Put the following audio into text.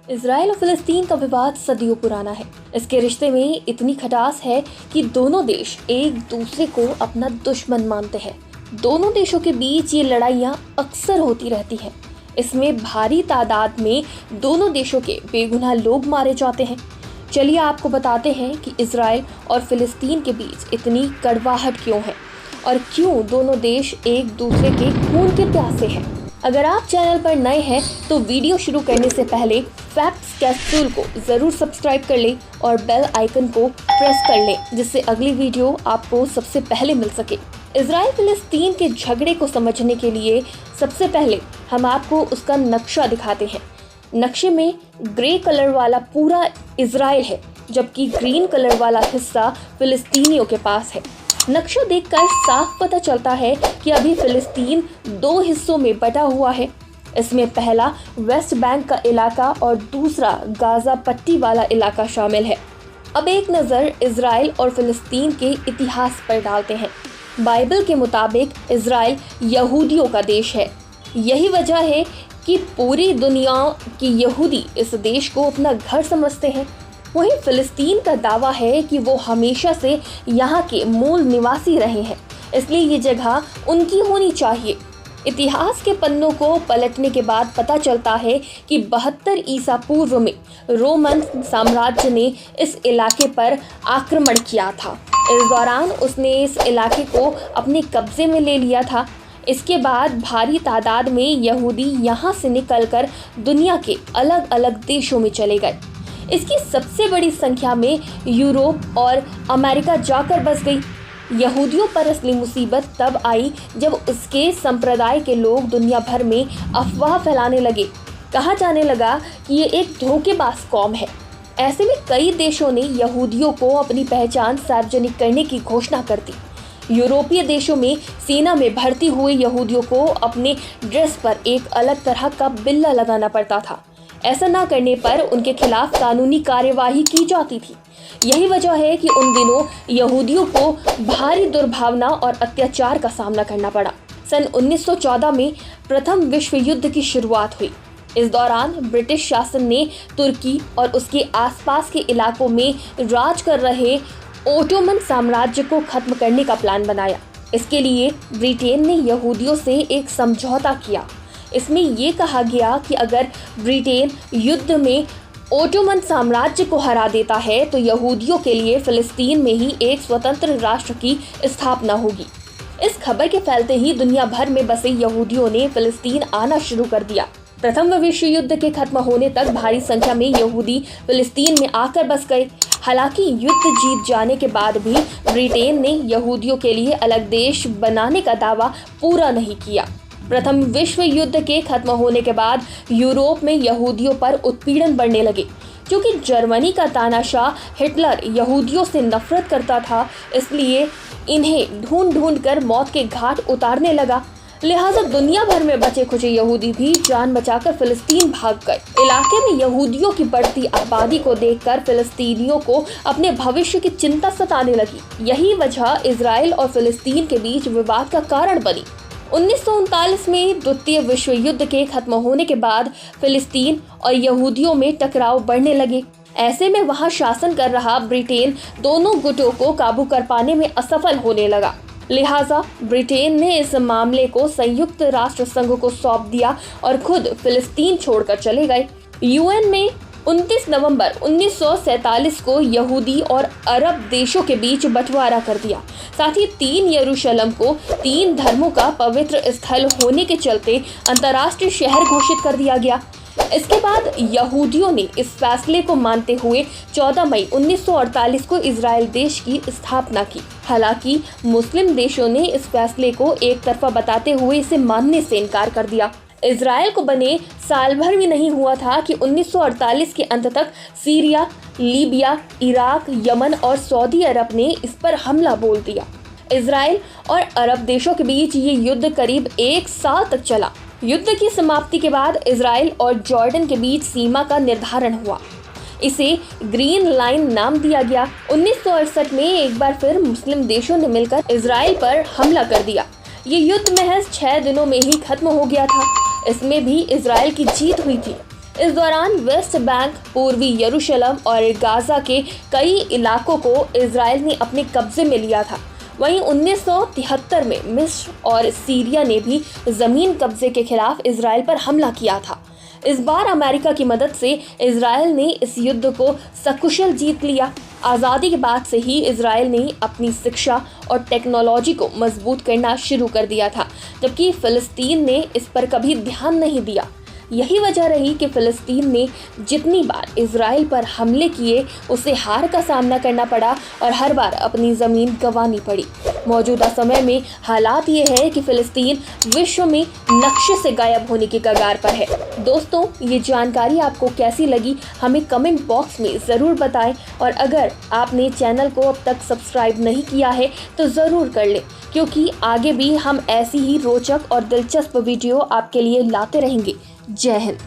Israel और फिलिस्तीन का विवाद सदियों पुराना है। इसके रिश्ते में इतनी खटास है कि दोनों देश एक दूसरे को अपना दुश्मन मानते हैं। दोनों देशों के बीच ये लड़ाइयाँ अक्सर होती रहती हैं। इसमें भारी तादाद में दोनों देशों के बेगुनाह लोग मारे जाते हैं। चलिए आपको बताते हैं कि इजराइल और फिलिस्तीन के बीच इतनी कड़वाहट क्यों है और क्यों दोनों देश एक दूसरे के खून के प्यासे हैं। अगर आप चैनल पर नए हैं तो वीडियो शुरू करने से पहले फैक्ट्स कैप्सूल को ज़रूर सब्सक्राइब कर लें और बेल आइकन को प्रेस कर लें, जिससे अगली वीडियो आपको सबसे पहले मिल सके। इजराइल फिलिस्तीन के झगड़े को समझने के लिए सबसे पहले हम आपको उसका नक्शा दिखाते हैं। नक्शे में ग्रे कलर वाला पूरा इजराइल है, जबकि ग्रीन कलर वाला हिस्सा फिलिस्तीनियों के पास है। नक्शा देखकर साफ पता चलता है कि अभी फिलिस्तीन दो हिस्सों में बटा हुआ है। इसमें पहला वेस्ट बैंक का इलाका और दूसरा गाजा पट्टी वाला इलाका शामिल है। अब एक नज़र इजराइल और फिलिस्तीन के इतिहास पर डालते हैं। बाइबल के मुताबिक इजराइल यहूदियों का देश है। यही वजह है कि पूरी दुनिया की यहूदी इस देश को अपना घर समझते हैं। वहीं फिलिस्तीन का दावा है कि वो हमेशा से यहाँ के मूल निवासी रहे हैं, इसलिए ये जगह उनकी होनी चाहिए। इतिहास के पन्नों को पलटने के बाद पता चलता है कि 72 ईसा पूर्व में रोमन साम्राज्य ने इस इलाके पर आक्रमण किया था। इस दौरान उसने इस इलाके को अपने कब्जे में ले लिया था। इसके बाद भारी तादाद में यहूदी यहाँ से निकलकर दुनिया के अलग अलग देशों में चले गए। इसकी सबसे बड़ी संख्या में यूरोप और अमेरिका जाकर बस गई। यहूदियों पर असली मुसीबत तब आई जब उसके संप्रदाय के लोग दुनिया भर में अफवाह फैलाने लगे। कहा जाने लगा कि ये एक धोखेबाज कौम है। ऐसे में कई देशों ने यहूदियों को अपनी पहचान सार्वजनिक करने की घोषणा कर दी। यूरोपीय देशों में सेना में भर्ती हुए यहूदियों को अपने ड्रेस पर एक अलग तरह का बिल्ला लगाना पड़ता था। ऐसा ना करने पर उनके खिलाफ कानूनी कार्यवाही की जाती थी। यही वजह है कि उन दिनों यहूदियों को भारी दुर्भावना और अत्याचार का सामना करना पड़ा। सन 1914 में प्रथम विश्व युद्ध की शुरुआत हुई। इस दौरान ब्रिटिश शासन ने तुर्की और उसके आसपास के इलाकों में राज कर रहे ओटोमन साम्राज्य को खत्म करने का प्लान बनाया। इसके लिए ब्रिटेन ने यहूदियों से एक समझौता किया। इसमें ये कहा गया कि अगर ब्रिटेन युद्ध में ओटोमन साम्राज्य को हरा देता है तो यहूदियों के लिए फिलिस्तीन में ही एक स्वतंत्र राष्ट्र की स्थापना होगी। इस खबर के फैलते ही दुनिया भर में बसे यहूदियों ने फिलिस्तीन आना शुरू कर दिया। प्रथम विश्व युद्ध के खत्म होने तक भारी संख्या में यहूदी फिलिस्तीन में आकर बस गए। हालांकि युद्ध जीत जाने के बाद भी ब्रिटेन ने यहूदियों के लिए अलग देश बनाने का दावा पूरा नहीं किया। प्रथम विश्व युद्ध के खत्म होने के बाद यूरोप में यहूदियों पर उत्पीड़न बढ़ने लगे। क्योंकि जर्मनी का तानाशाह हिटलर यहूदियों से नफरत करता था, इसलिए इन्हें ढूंढ ढूंढ कर मौत के घाट उतारने लगा। लिहाजा दुनिया भर में बचे खुचे यहूदी भी जान बचाकर फिलिस्तीन भाग गए। इलाके में यहूदियों की बढ़ती आबादी को देखकर फिलिस्तीनियों को अपने भविष्य की चिंता सताने लगी। यही वजह इजराइल और फिलिस्तीन के बीच विवाद का कारण बनी। 1939 में द्वितीय विश्व युद्ध के खत्म होने के बाद फिलिस्तीन और यहूदियों में टकराव बढ़ने लगे। ऐसे में वहां शासन कर रहा ब्रिटेन दोनों गुटों को काबू कर पाने में असफल होने लगा। लिहाजा ब्रिटेन ने इस मामले को संयुक्त राष्ट्र संघ को सौंप दिया और खुद फिलिस्तीन छोड़कर चले गए। यूएन में 29 नवंबर 1947 को यहूदी और अरब देशों के बीच बंटवारा कर दिया। साथ ही 3 यरूशलेम को 3 धर्मों का पवित्र स्थल होने के चलते अंतर्राष्ट्रीय शहर घोषित कर दिया गया। इसके बाद यहूदियों ने इस फैसले को मानते हुए 14 मई 1948 को इजराइल देश की स्थापना की। हालांकि मुस्लिम देशों ने इस फैसले को एक तरफा बताते हुए इसे मानने से इनकार कर दिया। इजराइल को बने साल भर भी नहीं हुआ था कि 1948 के अंत तक सीरिया, लीबिया, इराक, यमन और सऊदी अरब ने इस पर हमला बोल दिया। इजराइल और अरब देशों के बीच ये युद्ध करीब 1 साल तक चला। युद्ध की समाप्ति के बाद इजराइल और जॉर्डन के बीच सीमा का निर्धारण हुआ। इसे ग्रीन लाइन नाम दिया गया। 1968 में एक बार फिर मुस्लिम देशों ने मिलकर इजराइल पर हमला कर दिया। ये युद्ध महज 6 दिनों में ही खत्म हो गया था। इसमें भी इजराइल की जीत हुई थी। इस दौरान वेस्ट बैंक, पूर्वी यरूशलेम और गाजा के कई इलाकों को इजराइल ने अपने कब्जे में लिया था। वहीं 1973 में मिस्र और सीरिया ने भी जमीन कब्जे के खिलाफ इजराइल पर हमला किया था। इस बार अमेरिका की मदद से इजराइल ने इस युद्ध को सकुशल जीत लिया। आज़ादी के बाद से ही इजराइल ने अपनी शिक्षा और टेक्नोलॉजी को मजबूत करना शुरू कर दिया था, जबकि फिलिस्तीन ने इस पर कभी ध्यान नहीं दिया। यही वजह रही कि फिलिस्तीन ने जितनी बार इजराइल पर हमले किए उसे हार का सामना करना पड़ा और हर बार अपनी ज़मीन गंवानी पड़ी। मौजूदा समय में हालात ये है कि फिलिस्तीन विश्व में नक्शे से गायब होने की कगार पर है। दोस्तों, ये जानकारी आपको कैसी लगी हमें कमेंट बॉक्स में ज़रूर बताएं, और अगर आपने चैनल को अब तक सब्सक्राइब नहीं किया है तो ज़रूर कर लें, क्योंकि आगे भी हम ऐसी ही रोचक और दिलचस्प वीडियो आपके लिए लाते रहेंगे। जय हिंद।